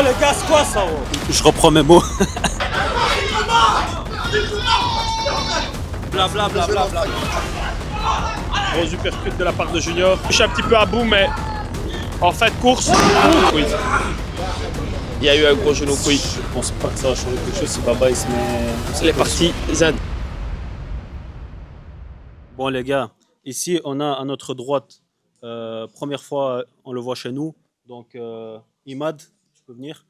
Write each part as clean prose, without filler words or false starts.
les gars, c'est quoi ça? Je reprends mes mots. Bla bla bla bla bla. Gros uppercut de la part de Junior. Je suis un petit peu à bout, mais en fin de course, oui. Il y a eu un gros genou couille. Je pense pas que ça va changer quelque chose si Baba il se met. Les parties Zed. Bon les gars, ici on a à notre droite, première fois on le voit chez nous, donc Imad, tu peux venir.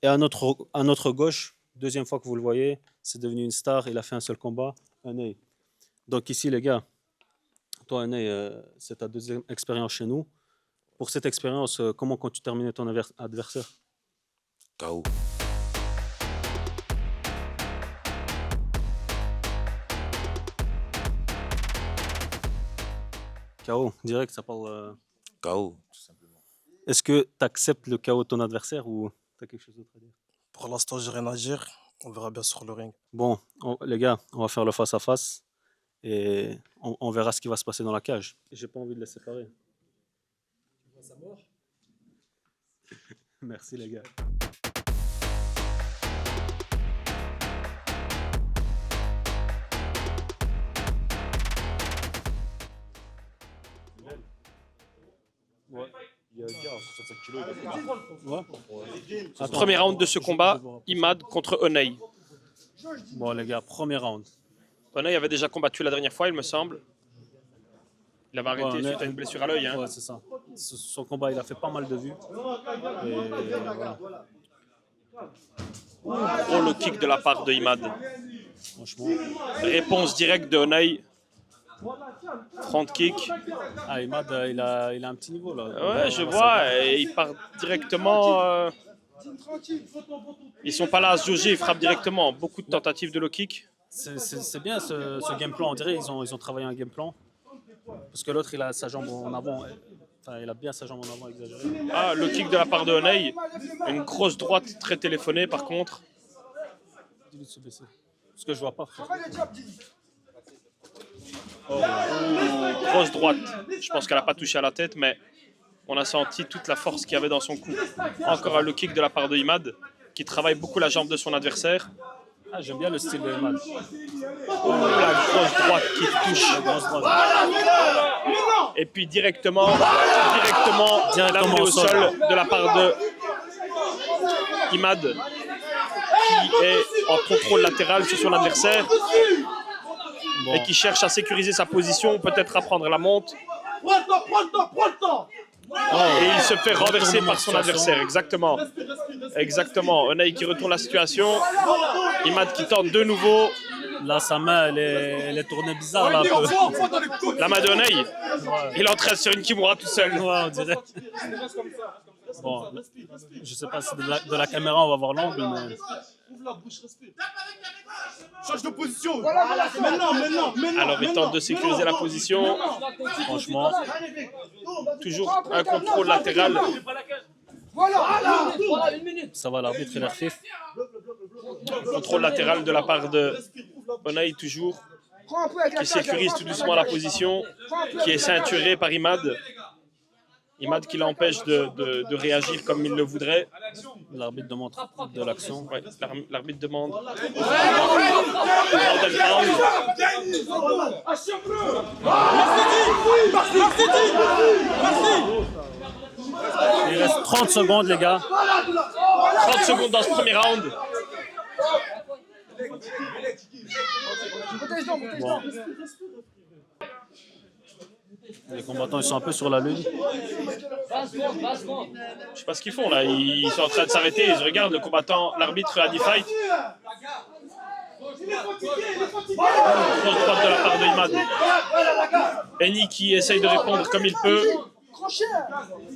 Et à notre gauche, deuxième fois que vous le voyez, c'est devenu une star, il a fait un seul combat, Unai. Donc ici les gars, toi Unai, c'est ta deuxième expérience chez nous. Pour cette expérience, comment comptes-tu terminer ton adversaire? KO. KO, direct, ça parle. KO, tout simplement. Est-ce que tu acceptes le KO de ton adversaire ou tu as quelque chose d'autre à dire? Pour l'instant, j'ai rien à dire. On verra bien sur le ring. Bon, les gars, on va faire le face-à-face et on verra ce qui va se passer dans la cage. J'ai pas envie de les séparer. Merci les gars. Ouais. Il y a un gars, 65 kilos, il va ouais. Premier round de ce combat, Imad contre Unai. Bon les gars, premier round. Unai avait déjà combattu la dernière fois, il me semble. Il avait arrêté suite à une blessure à l'œil. Hein. Ouais, c'est ça. Son combat, il a fait pas mal de vues. Et voilà. Gros low kick de la part de Imad. Franchement. Réponse directe de Unai. Front kick. Ah, Imad, il a un petit niveau là. Ouais, je vois. Et il part directement. Ils sont pas là à se jauger, ils frappent directement. Beaucoup de tentatives de low kick. C'est bien ce game plan. On dirait ils ont travaillé un game plan. Parce que l'autre, il a sa jambe en avant. Enfin, il a bien sa jambe en avant exagérée. Ah, le kick de la part de Unai. Une grosse droite très téléphonée par contre. Dis-lui de se baisser. Parce que je vois pas, frère. Oh, grosse droite. Je pense qu'elle n'a pas touché à la tête, mais on a senti toute la force qu'il y avait dans son coup. Encore un low kick de la part de Imad, qui travaille beaucoup la jambe de son adversaire. Ah, j'aime bien le style de Imad. Oh, la grosse droite qui touche. La grosse droite. Et puis directement l'amener au sol de la part de Imad, qui est en contrôle latéral sur son adversaire. Bon. Et qui cherche à sécuriser sa position, peut-être à prendre la monte. Et il se fait renverser par son adversaire, exactement. Exactement. Unai qui retourne la situation. Imad qui tente de nouveau. Là, sa main, elle est tournée bizarre. Là, un peu. La main de Unai. Ouais. Il entraîne sur une Kimura tout seul. Ouais, on dirait. Bon, je sais pas si de la caméra on va voir l'angle, mais. Ouvre la bouche, respire. Change de position. Maintenant. Alors il tente de sécuriser la position. Franchement. Toujours un contrôle latéral. Ça va, l'arbitre il est refif. Contrôle latéral de la part de Unai toujours. Qui sécurise tout doucement la position. Qui est ceinturé par Imad. Imad qui l'empêche de réagir comme il le voudrait. L'arbitre demande de l'action. Ouais, l'arbitre demande. Il reste 30 secondes, les gars. 30 secondes dans ce premier round. Bon. Les combattants ils sont un peu sur la lune. Je sais pas ce qu'ils font là, ils sont en train de s'arrêter, ils regardent le combattant, l'arbitre a dit fight. Grosse droite de la part de Imad. Eni qui essaye de répondre comme il peut.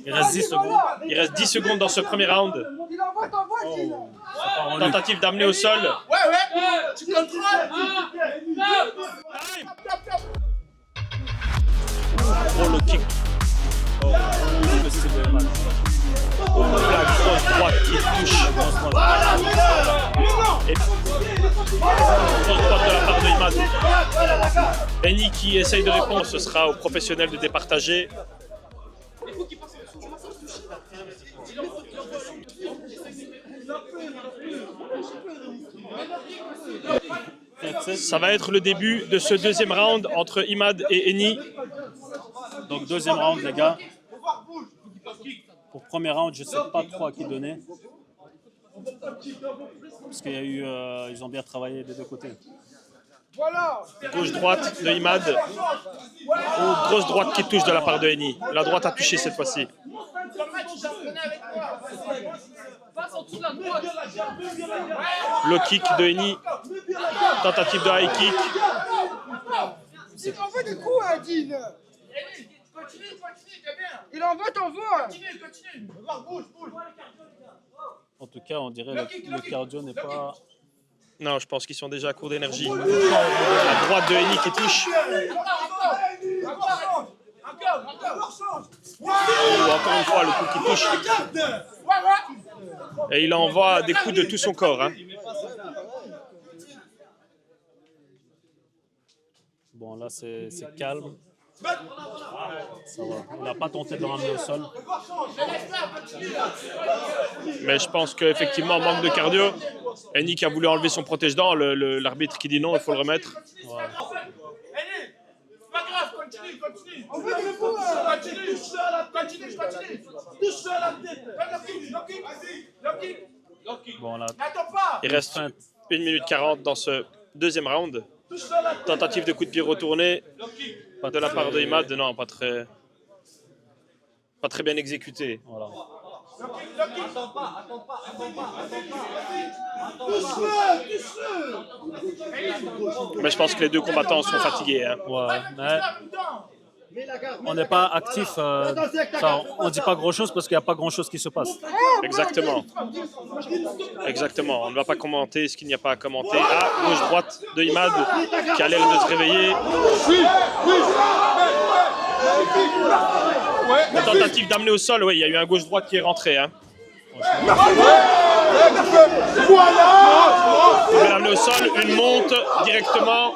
Il reste 10 secondes. Il reste 10 secondes dans ce premier round. Tentative d'amener au sol. Tu contrôles. Gros low kick. Le style de Imad. La grosse droite qui touche. Et grosse droite de la part de Imad. Eni qui essaye de répondre, ce sera aux professionnels de départager. Ça va être le début de ce deuxième round entre Imad et Eni. Donc deuxième round, les gars. Pour premier round, je ne sais pas trop à qui donner. Parce qu'il y a eu, ils ont bien travaillé des deux côtés. Gauche-droite de Imad. Ou grosse droite qui touche de la part de Eni. La droite a touché cette fois-ci. Le kick de Eni. Tentative de high kick. Il envoie des coups, Adil. Il envoie, t'envoie. En tout cas, on dirait que le cardio n'est pas... Non, je pense qu'ils sont déjà à court d'énergie. La droite de Eni qui touche. Encore une fois, le coup qui touche. Et il envoie des coups de tout son corps. Hein. Bon, là, c'est calme. Ça va. Il n'a pas tenté de le ramener au sol. Mais je pense qu'effectivement, manque de cardio. Eni qui a voulu enlever son protège-dents. L'arbitre qui dit non, il faut le remettre. Ouais. Continue. Bon, là, Il reste 1 minute 40 dans ce deuxième round. Tentative de coup de pied retourné de la part de Imad. Non, pas très bien exécuté. voilà. Mais je pense que les deux combattants sont fatigués. Hein. Ouais, mais on n'est pas actif. On ne dit pas grand-chose parce qu'il n'y a pas grand-chose qui se passe. Exactement. Exactement. On ne va pas commenter ce qu'il n'y a pas à commenter. Ah, gauche-droite de Imad qui a l'air de se réveiller. Une tentative d'amener au sol. Oui, il y a eu un gauche-droite qui est rentré. Hein. Il va l'amener au sol. Une monte directement.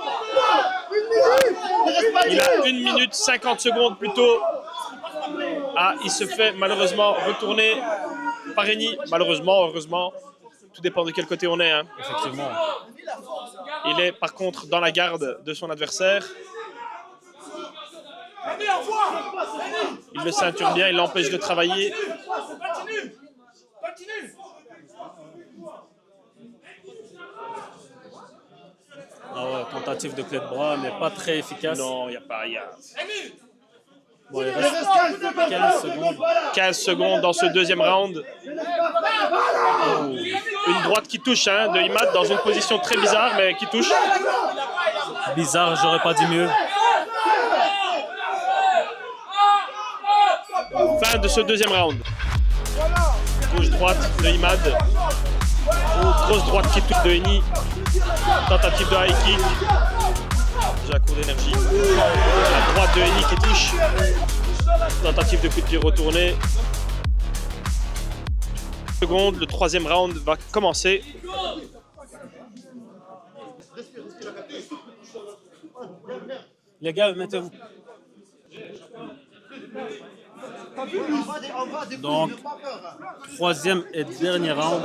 Il a 1 minute 50 secondes plutôt. Ah, il se fait malheureusement retourner par Eni. Malheureusement, heureusement. Tout dépend de quel côté on est. Hein. Effectivement. Il est par contre dans la garde de son adversaire. Il le ceinture bien, il l'empêche de travailler. Ah ouais, tentative de clé de bras, mais pas très efficace. Non, il n'y a pas. Bon, il reste 15 secondes. 15 secondes dans ce deuxième round. Oh. Une droite qui touche hein, de Imad dans une position très bizarre, mais qui touche. Bizarre, j'aurais pas dit mieux. Fin de ce deuxième round. Gauche-droite de Imad. Grosse droite qui touche de Eni. Tentative de high kick. Déjà à court d'énergie. La droite de Eni qui touche. Tentative de coup de pied retourné. Seconde, le troisième round va commencer. Les gars, mettez-vous. Donc, troisième et dernier round.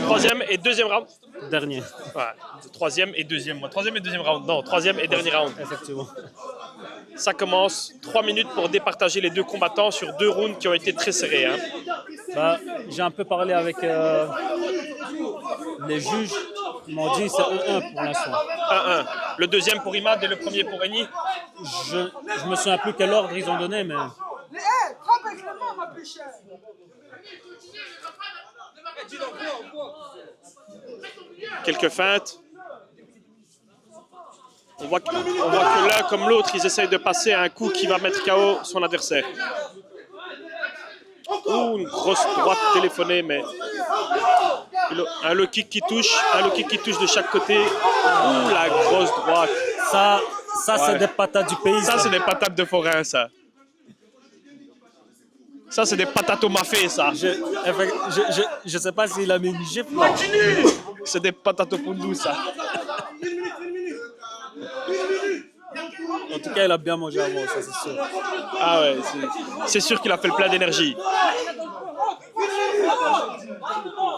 Troisième et deuxième round. Dernier. Ouais, troisième et deuxième. Troisième et deuxième round. Non, troisième et dernier round. Effectivement. Ça commence. 3 minutes pour départager les deux combattants sur 2 rounds qui ont été très serrés. Hein. Bah, j'ai un peu parlé avec les juges. Ils m'ont dit c'est 1-1 pour l'instant. 1-1. Le deuxième pour Imad et le premier pour Eni. Je me souviens plus quel ordre ils ont donné, mais... Frappe avec la main, ma péchère. Quelques feintes. On voit que l'un comme l'autre, ils essayent de passer à un coup qui va mettre KO son adversaire. Ouh, une grosse droite téléphonée, mais... Un low kick qui touche, de chaque côté. Ouh, la grosse droite. Ça Ouais. C'est des patates du pays. Ça, c'est des patates de forain, ça. Ça, c'est des patates au mafé, ça. Je sais pas s'il a mis une gifle. C'est des patates au pondou, ça. En tout cas, il a bien mangé avant, ça c'est sûr. Ah ouais, c'est sûr qu'il a fait le plein d'énergie.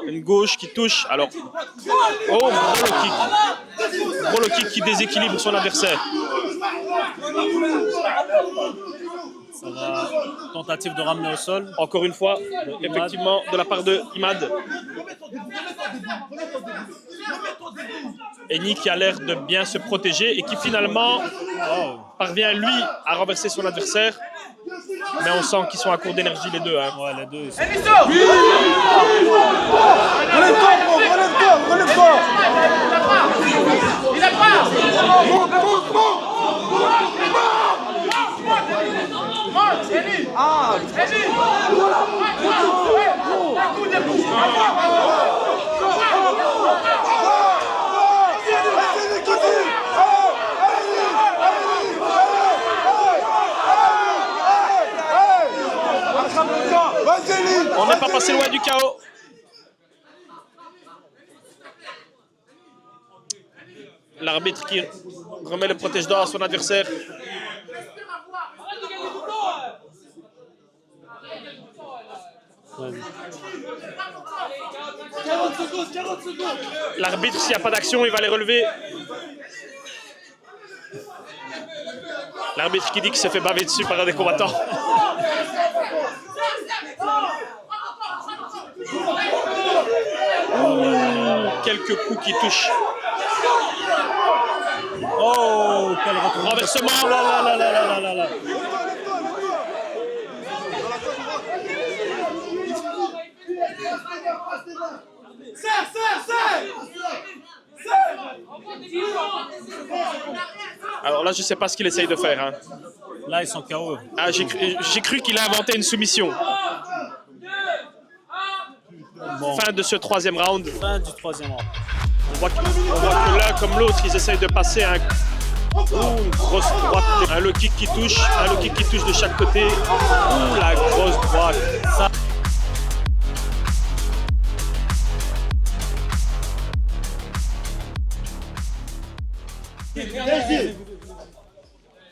Une gauche qui touche. Alors, oh, gros low kick. Gros low kick qui déséquilibre son adversaire. Ça va. Tentative de ramener au sol. Encore une fois, effectivement, de la part de Imad. Eni qui a l'air de bien se protéger et qui finalement parvient, lui, à renverser son adversaire. Mais on sent qu'ils sont à court d'énergie, les deux. Hein. Ouais, les deux. Relève-toi. Il a pas. On n'est pas passé loin du chaos. L'arbitre qui remet le protège-dents à son adversaire. L'arbitre, s'il n'y a pas d'action, il va les relever. L'arbitre qui dit qu'il s'est fait baver dessus par un des combattants. Quelques coups qui touchent. Oh, quel retour. Renversement. Là. Alors là, je ne sais pas ce qu'il essaye de faire. Hein. Là, ils sont KO. Ah, j'ai cru qu'il a inventé une soumission. Bon. Fin de ce troisième round. Fin du troisième round. On voit que l'un comme l'autre, ils essayent de passer une grosse droite, un low kick qui touche de chaque côté. Ouh, la grosse droite. Ça.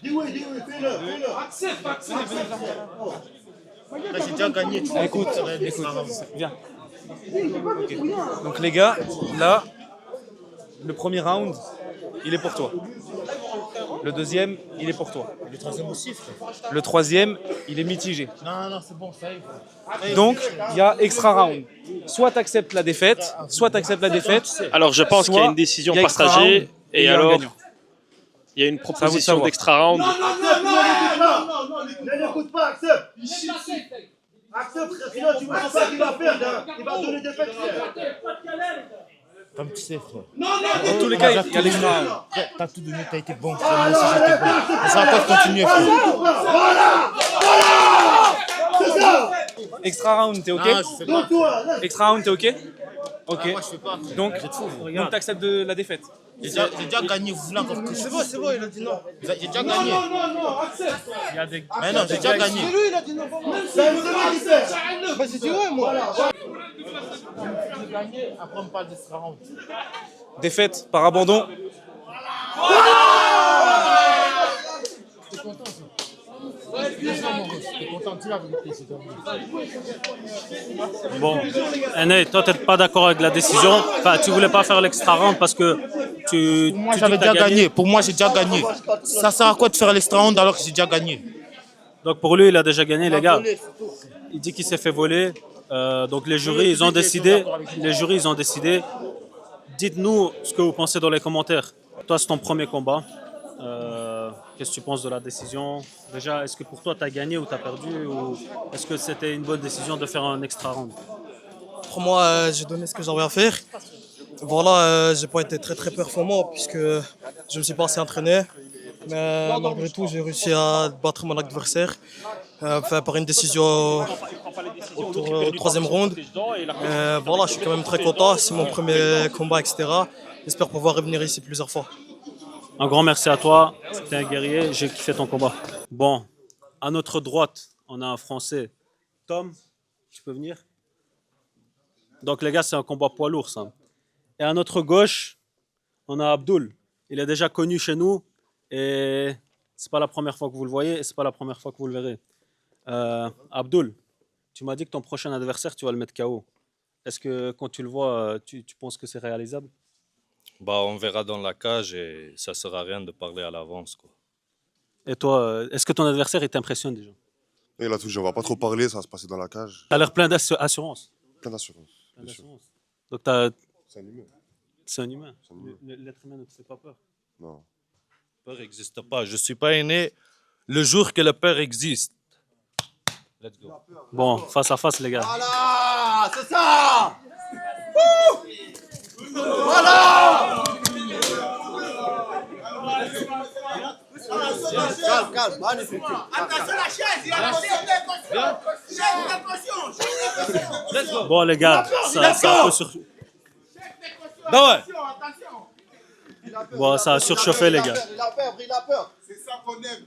Dis-oui, fais-le. Accepte. J'ai déjà gagné. Écoute, viens. Okay. Donc les gars, là, le premier round, il est pour toi. Le deuxième, il est pour toi. Le troisième aussi, frère. Le troisième, il est mitigé. Non, c'est bon, ça y est. Donc, il y a extra round. Soit tu acceptes la défaite, Alors je pense qu'il y a une décision partagée et alors il y a une proposition d'extra round. Non, n'écoute pas, accepte. Accepte, sinon tu ne sens pas qu'il va perdre. Il va donner des fêtes. Comme tu sais, frère. Dans tous les cas, il y a l'extra round. T'as tout donné, t'as été bon. Moi aussi, j'étais bon. Et ça va pas continuer, frère. C'est ça. Extra round, t'es ok? Extra round, t'es ok? Ok. Moi, je fais pas. Donc t'acceptes de la défaite. J'ai déjà gagné, vous voulez encore que c'est bon, il a dit non. J'ai déjà gagné. Non, accepte. Mais non, j'ai déjà gagné. C'est lui, il a dit non. C'est vous qui fait. Bah, j'ai dit ouais, moi. J'ai gagné, après on me parle d'extra round. Défaite par abandon. T'es content, ça? T'es content, dis la vérité, c'est comme Bon, Ene, toi, tu n'es pas d'accord avec la décision. Enfin, tu voulais pas faire l'extra round parce que tu. Pour moi, tu j'avais dis que t'as déjà gagné. Pour moi, j'ai déjà gagné. Ça sert à quoi de faire l'extra round alors que j'ai déjà gagné? Donc pour lui, il a déjà gagné, les gars. Il dit qu'il s'est fait voler. Donc les jurys, ils ont décidé. Dites-nous ce que vous pensez dans les commentaires. Toi, c'est ton premier combat. Qu'est-ce que tu penses de la décision? Déjà, est-ce que pour toi, tu as gagné ou tu as perdu? Ou est-ce que c'était une bonne décision de faire un extra round? Pour moi, j'ai donné ce que j'avais à faire. Voilà, j'ai pas été très performant puisque je me suis pas assez entraîné. Mais malgré tout, j'ai réussi à battre mon adversaire par une décision au troisième round. Voilà, je suis quand même très content. C'est mon premier combat, etc. J'espère pouvoir revenir ici plusieurs fois. Un grand merci à toi. T'es un guerrier. J'ai kiffé ton combat. Bon, à notre droite, on a un Français. Tom, tu peux venir? Donc les gars, c'est un combat poids lourd, ça. Et à notre gauche, on a Abdul. Il est déjà connu chez nous et C'est pas la première fois que vous le voyez et c'est pas la première fois que vous le verrez. Abdul, tu m'as dit que ton prochain adversaire, tu vas le mettre KO. Est-ce que quand tu le vois, tu penses que c'est réalisable? Bah, on verra dans la cage et ça sert à rien de parler à l'avance, quoi. Et toi, est-ce que ton adversaire il t'impressionne déjà? Et là, on va pas trop parler, ça va se passer dans la cage. Tu as l'air plein d'assurance. Plein d'assurance. Plein bien sûr. d'assurance. Donc C'est un humain. c'est un humain. C'est un humain. L'être humain ne te fait pas peur. Non. Le peur n'existe pas. Je ne suis pas né le jour que le peur existe. Let's go. Bon, face à face, les gars. Voilà, c'est ça. Voilà. Calme, calme, magnifique. Attention la chaise, il y a attention. Bon, les gars, ça a un peu bon, ça a surchauffé, les gars. Il a peur, il a peur. C'est ça qu'on aime.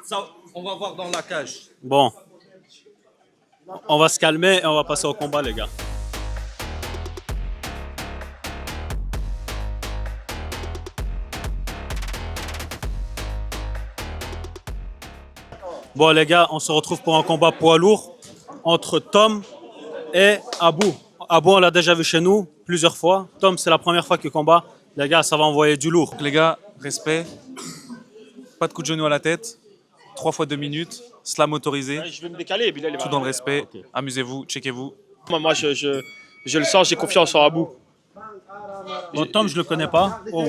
Ça, on va voir dans la cage. Bon, on va se calmer et on va passer au combat, les gars. Bon, les gars, on se retrouve pour un combat poids lourd entre Tom et Abou. Abou, on l'a déjà vu chez nous plusieurs fois. Tom, c'est la première fois qu'il combat. Les gars, ça va envoyer du lourd. Donc les gars, respect. Pas de coup de genou à la tête. 3 fois 2 minutes. Slam autorisé. Je vais me décaler. Bilal, il va- Tout dans le respect. Amusez-vous, checkez-vous. Moi, je le sens, j'ai confiance en Abou. Bon, Tom, je le connais pas. Oh.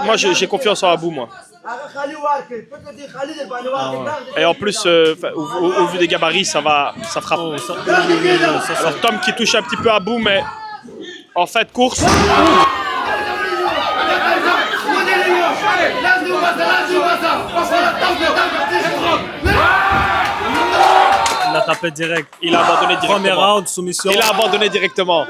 Moi, j'ai confiance en Abou, moi. Et en plus, au vu des gabarits, ça frappe. Oh, ça Alors Tom qui touche un petit peu Abou, mais en fait, course. il a tapé direct. Il a abandonné directement. Premier round, soumission. Il a abandonné directement.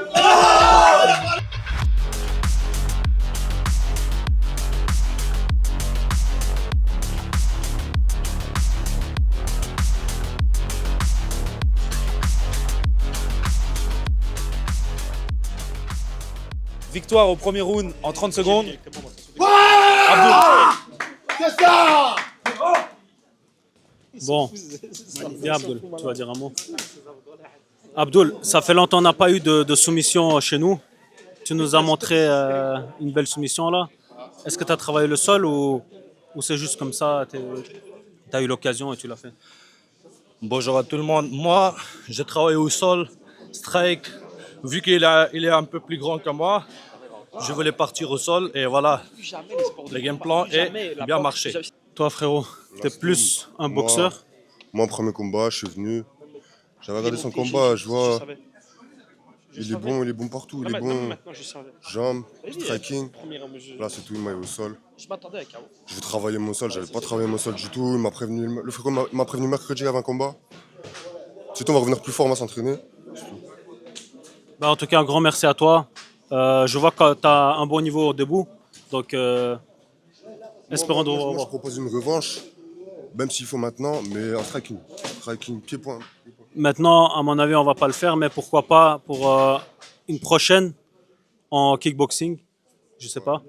Victoire au premier round en 30 secondes. C'est ça. Bon, viens Abdul, tu vas dire un mot. Abdul, ça fait longtemps qu'on n'a pas eu de soumission chez nous. Tu nous as montré une belle soumission là. Est-ce que tu as travaillé le sol ou c'est juste comme ça, tu as eu l'occasion et tu l'as fait? Bonjour à tout le monde. Moi, je travaille au sol, strike. Vu qu'il est un peu plus grand que moi, je voulais partir au sol et voilà. Le game plan est bien marché. Toi frérot, tu es plus un boxeur. Moi, premier combat, je suis venu. J'avais regardé son combat, je vois. Il est bon partout. Il est bon. Jambes, striking. Là, c'est tout, il m'a eu au sol. Je m'attendais à KO. Je vais travailler mon sol, j'avais pas travaillé mon sol du tout. Il m'a prévenu, le frérot m'a prévenu mercredi avant un combat. C'est tout, on va revenir plus fort, on va s'entraîner. Bah, en tout cas, un grand merci à toi. Je vois que tu as un bon niveau au debout. Donc, espérons de Moi, je revoir. propose une revanche, même s'il faut maintenant, mais en striking. Striking, pied-point. Maintenant, à mon avis, on va pas le faire, mais pourquoi pas pour une prochaine en kickboxing. Je sais pas.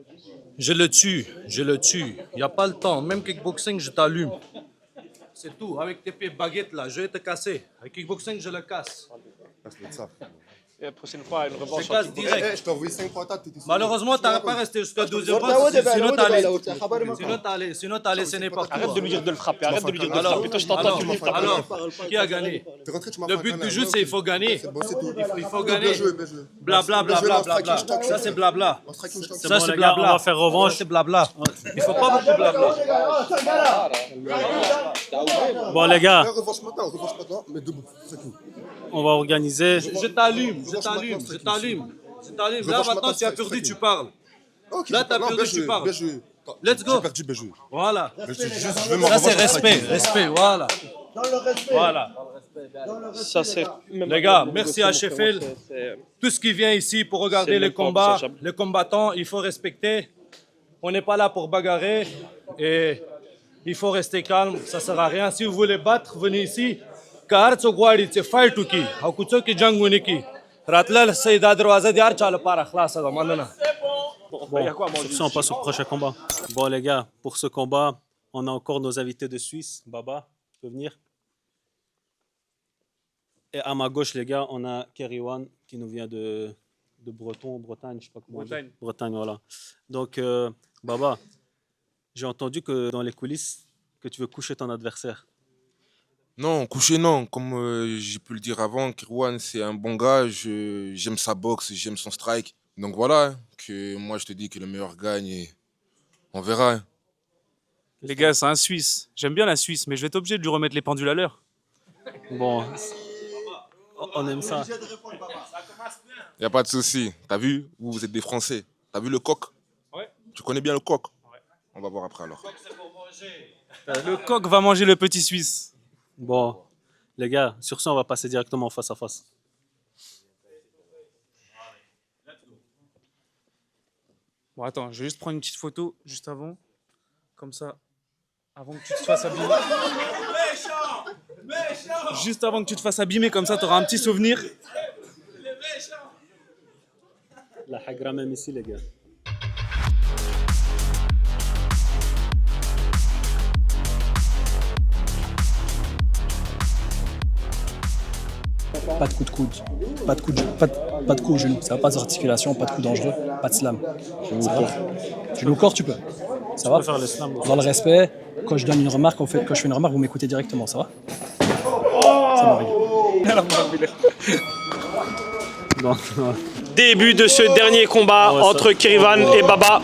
Je le tue. Il n'y a pas le temps. Même kickboxing, je t'allume. C'est tout. Avec tes pieds baguettes là, je vais te casser. Avec kickboxing, je le casse. Et la prochaine fois, une Je revanche. te casse direct. Je t'ai envoyé 5 patates, t'étais sûr. Malheureusement, tu n'aurais pas resté jusqu'à 12e Voilà, round. ouais, Sinon, t'as laissé n'importe Arrête quoi. de lui dire de le frapper. Arrête de lui dire de le Alors, frapper. Toi, je t'entends, tu me frappes. alors, qui a gagné? T'es rentré, tu m'as Le fait un but câlin. du jeu, c'est il faut gagner. C'est bon, c'est tout. Il faut Bien gagner. joué, bien joué. Blabla, Bien joué, blabla, en striking, blabla. je t'en Ça, c'est blabla. En striking, je t'en C'est Ça, bon, c'est les gars, blabla. on va faire revanche. Ça, c'est blabla. Il faut pas beaucoup blabla. Bon, les gars, Revanche maintenant, mais debout. Striking. on va organiser. Je t'allume. Là, maintenant, tu as perdu, tu parles. Ok, Là, t'as non, perdu, bien tu joué, parles. bien joué. Let's go. J'ai perdu, bien joué. Voilà. Je veux ma Ça, c'est revanche en respect. striking. Respect, voilà. Dans le respect. Voilà. Ça, c'est. Les gars, merci à Sheffield. Tout ce qui vient ici pour regarder C'est les même pas combats, envisageable. les combattants, il faut respecter. On n'est pas là pour bagarrer et il faut rester calme, ça sert à rien. Si vous voulez battre, venez ici. Car ce guadi, c'est fight to ki. Hakucho ki jang winiki. Ratla Saïda Darwaza diar chal para khlas da mandana. Bon, sur ce, on passe au prochain combat. Bon, les gars, pour ce combat, On a encore nos invités de Suisse. Baba, tu peux venir. Et à ma gauche, les gars, on a Kerry One qui nous vient de Bretagne, je sais pas comment on dit. Bretagne, voilà. Donc, Baba, j'ai entendu que dans les coulisses, que tu veux coucher ton adversaire. Non, coucher, non. Comme j'ai pu le dire avant, Kirwan, c'est un bon gars. J'aime sa boxe, j'aime son strike. Donc voilà, que moi je te dis que le meilleur gagne et on verra. Hein. Les gars, c'est un Suisse. J'aime bien la Suisse, mais je vais être obligé de lui remettre les pendules à l'heure. Bon, on aime ça. Y a pas de souci. T'as vu? Vous êtes des Français. T'as vu le coq? Ouais. Tu connais bien le coq? Ouais. On va voir après alors. Le coq va manger le petit Suisse. Bon, les gars, sur ça, on va passer directement face à face. Bon, attends, je vais juste prendre une petite photo juste avant. Comme ça, avant que tu te fasses abîmer. Juste avant que tu te fasses abîmer, comme ça, tu auras un petit souvenir. La hagra même ici, les gars. Pas de coup de coude, pas de coup au genou, ça va pas de articulation, pas de coup dangereux, pas de slam. Ça va. Genou au corps, tu peux. Ça va. Faire le slam. Dans le respect, quand je donne une remarque, quand je fais une remarque, vous m'écoutez directement, ça va. Ça m'arrive. Début de ce dernier combat entre Kerivan et Baba.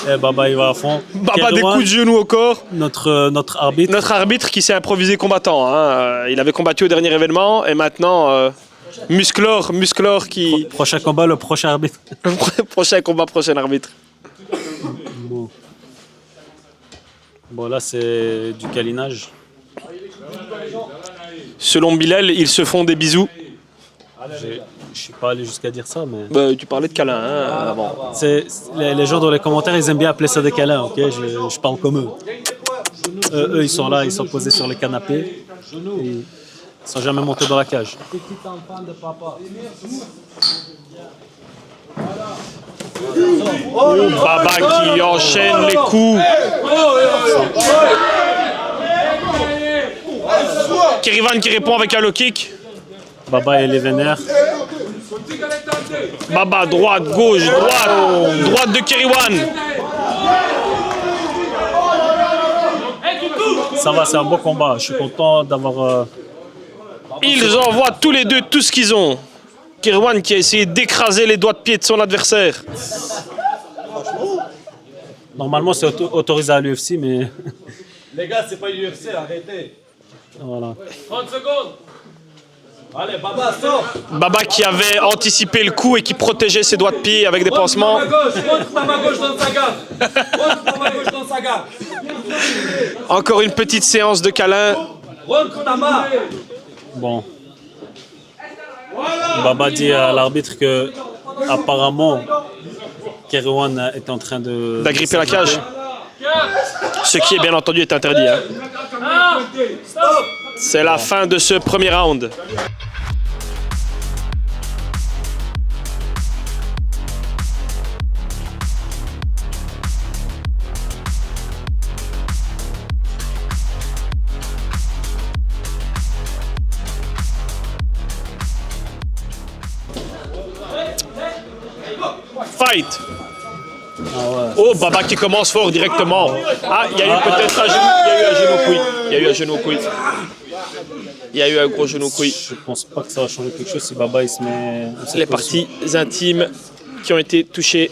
Et Baba, il va à fond. Baba, des coups de genou au corps. Notre arbitre. Notre arbitre qui s'est improvisé combattant. Hein. Il avait combattu au dernier événement et maintenant, Musclor qui... Prochain combat, le prochain arbitre. Prochain combat, prochain arbitre. Bon, là, c'est du câlinage. Selon Bilal, ils se font des bisous. Je suis pas allé jusqu'à dire ça, mais... Bah, tu parlais de câlin hein, avant. Les gens dans les commentaires, ils aiment bien appeler ça des câlins, ok? Je parle comme eux. Eux, ils sont là, ils sont posés sur les canapés. Ils sont jamais montés dans la cage. Baba qui enchaîne les coups. Kerivan qui répond avec un low kick. Baba et les vénères. Baba, droite, gauche, droite de Keriwan. Ça va, c'est un beau combat. Je suis content d'avoir... Ils envoient tous les deux tout ce qu'ils ont. Keriwan qui a essayé d'écraser les doigts de pied de son adversaire. Normalement, c'est autorisé à l'UFC, mais... Les gars, c'est pas l'UFC, arrêtez. Voilà. 30 secondes. Allez, Baba, sort. Baba qui avait anticipé le coup et qui protégeait ses doigts de pied avec des pansements. Rentre ta main gauche dans sa garde. Rentre ta main gauche dans sa garde. Encore une petite séance de câlins. Rentre ta main. Bon. Baba dit à l'arbitre que, apparemment, Keriwan est en train d'agripper la cage. Ce qui, est bien entendu, est interdit. Hein. C'est la fin de ce premier round. Fight. Oh, Baba qui commence fort directement. Ah, il y a eu peut-être un genou. Il y a eu un genou au couille. Il y a eu un genou au couille. Il y a eu un gros genou au couille. Je pense pas que ça va changer quelque chose si Baba il se met... Les parties intimes qui ont été touchées.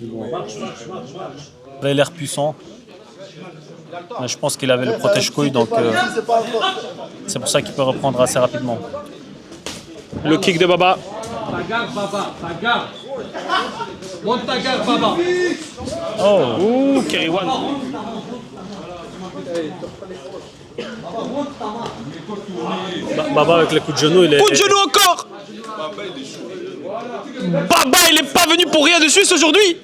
Bon. Il avait l'air puissant. Mais je pense qu'il avait le protège-couille, donc c'est pour ça qu'il peut reprendre assez rapidement. Le kick de Baba. Ta garde, Baba, ta garde. Monte ta garde, Baba. Oh. Ouh, Keriwan. Baba avec les coups de genou, il est... Coup de genou encore. Baba, il est pas venu pour rien de Suisse aujourd'hui.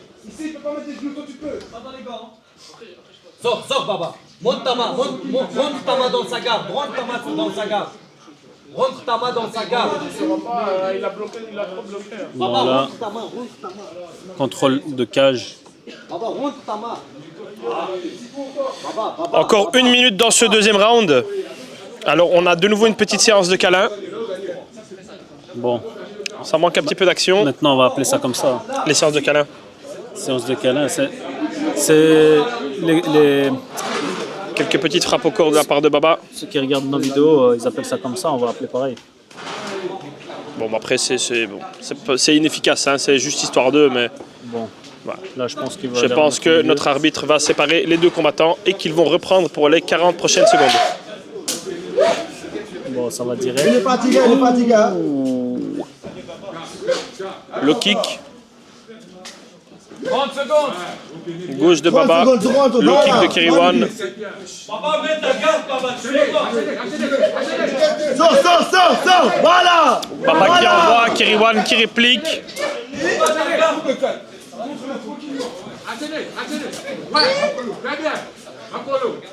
Sors, Baba. Monte ta main, monte ta main dans sa garde. Rentre ta main dans sa garde. Rentre ta main dans sa garde. Il a trop bloqué. Voilà. Contrôle de cage. Rentre ta main. Encore 1 minute dans ce deuxième round. Alors on a de nouveau une petite séance de câlin. Bon, Ça manque un petit peu d'action. maintenant on va appeler ça comme ça. Les séances de câlin. Séance de câlin, c'est les Quelques petites frappes au corps de la part de Baba. ceux qui regardent nos vidéos, ils appellent ça comme ça, on va appeler pareil. Bon, après c'est inefficace, hein, c'est juste histoire d'eux, mais Bon, voilà. là je pense qu'il va. Je aller pense au que milieu. notre arbitre va séparer les deux combattants et qu'ils vont reprendre pour les 40 prochaines secondes. Bon, ça va direct. Il est fatigué. Le kick, 30 secondes. gauche de Baba, le kick de Kiriwan. Baba, mets ta garde, Baba. Tu le vois. Sors, voilà. Baba qui envoie, Kiriwan qui réplique.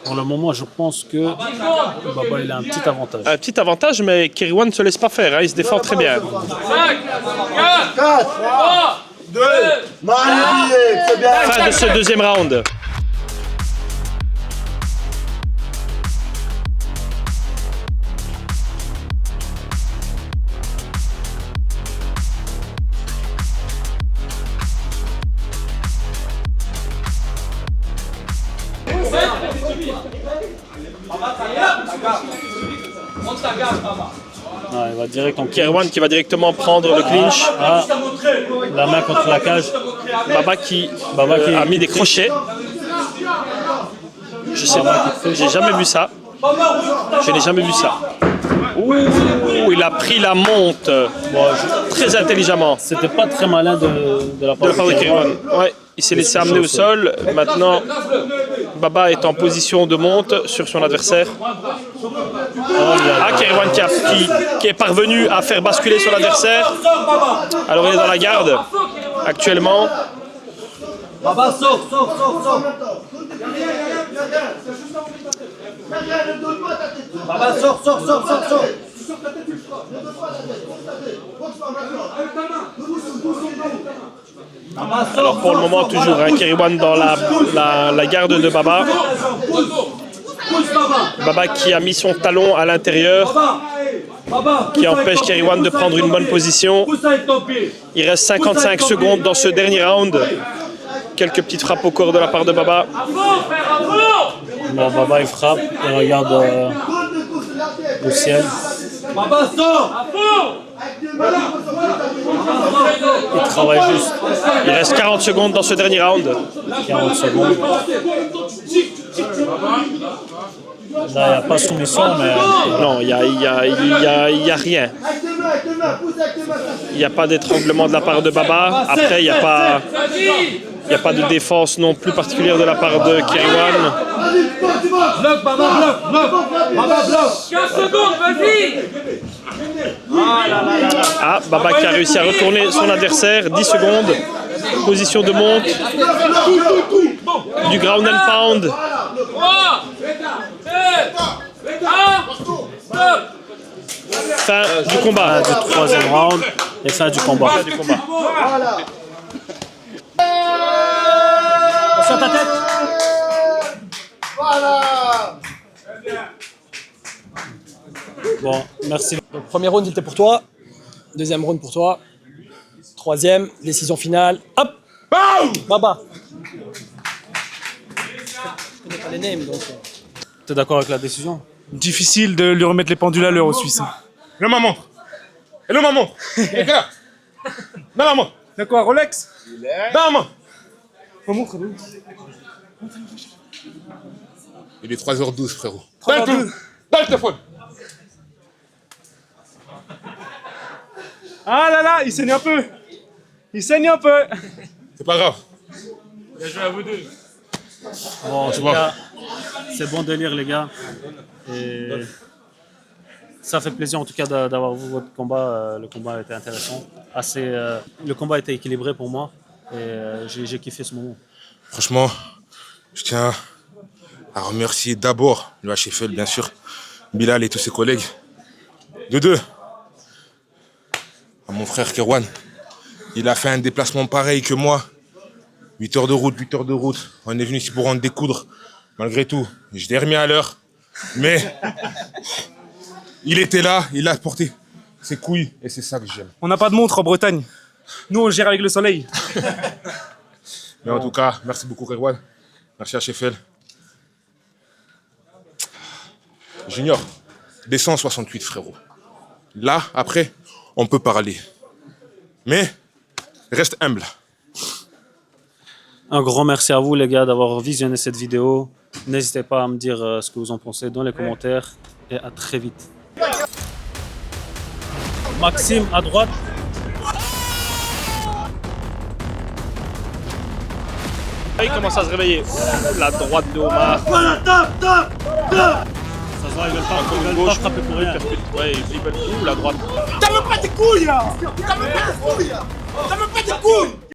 Pour le moment, je pense que Baba il a un petit avantage. Un petit avantage, mais Kiriwan ne se laisse pas faire, hein, il se défend très bien. 4, 3, 2, magnifique, c'est bien. Fin de ce deuxième round. Monte ta garde, Baba. Ah, il va direct en Kiriwan qui va directement prendre le clinch. Ah, la main contre la cage. Baba qui a mis des crochets. Je sais pas, j'ai jamais vu ça. Je n'ai jamais vu ça. Ouh, il a pris la monte. Très intelligemment. C'était pas très malin de la De la part de Kiriwan. Ouais, il s'est laissé amener au sol. Maintenant, Baba est en position de monte sur son adversaire. Ah, Kiriwan qui est parvenu à faire basculer son adversaire. Alors il est dans la garde actuellement. Baba, sors. Baba, sors. Alors pour le moment toujours Kiriwan dans la garde de Baba. Baba qui a mis son talon à l'intérieur, qui empêche Kiriwan de prendre une bonne position. Il reste 55 secondes dans ce dernier round. Quelques petites frappes au corps de la part de Baba. Bon, Baba il frappe, il regarde le ciel. Baba, sors. Il travaille juste. Il reste 40 secondes dans ce dernier round. 40 secondes. Là, il n'y a pas soumission, mais Non, il y a rien. Il n'y a pas d'étranglement de la part de Baba. Après, il n'y a pas de défense non plus particulière de la part de Kiriwan. Bloc, Baba, bloc. Baba, bloc. 15 secondes, vas-y. Ah, Baba qui a réussi à retourner son adversaire. 10 secondes. Position de monte. Du ground and pound. 3, 2, 1, Fin du combat. du troisième round et fin du combat. Attention à ta tête. Bon, merci. Donc, premier round était pour toi. Deuxième round pour toi. Troisième, décision finale. Hop. Baba. Je connais pas les names donc. T'es d'accord avec la décision? Difficile de lui remettre les pendules à l'heure aux Suisses. Le maman. Et le maman. Et là. Non, maman. C'est quoi, Rolex? Non, maman. Montre. Il est 3h12, frérot. Dans le téléphone. Ah là là, il saigne un peu. C'est pas grave. Bon, en tout cas, c'est bon délire, les gars. Et ça fait plaisir, en tout cas, d'avoir vu votre combat. Le combat était intéressant. Le combat était équilibré pour moi. Et j'ai kiffé ce moment. Franchement, je tiens à remercier d'abord le HFL, bien sûr, Bilal et tous ses collègues. De 2. À mon frère Kerwan. Il a fait un déplacement pareil que moi. 8 heures de route, 8 heures de route. On est venu ici pour en découdre. Malgré tout, je l'ai remis à l'heure. Mais il était là, il a porté ses couilles et c'est ça que j'aime. On n'a pas de montre en Bretagne. Nous, on gère avec le soleil. Mais en tout cas, merci beaucoup Kerwan. Merci à Sheffel. Junior, descends 68 frérot. Là, après, on peut parler. Mais reste humble. Un grand merci à vous les gars d'avoir visionné cette vidéo. N'hésitez pas à me dire ce que vous en pensez dans les commentaires et à très vite. Maxime à droite. Il commence à se réveiller. La droite de Omar. Ça se voit, ils veulent pas frapper pour rien. Ouais, ils veulent où la droite? T'as même pas tes couilles là. T'as même pas tes couilles. T'as même pas tes couilles.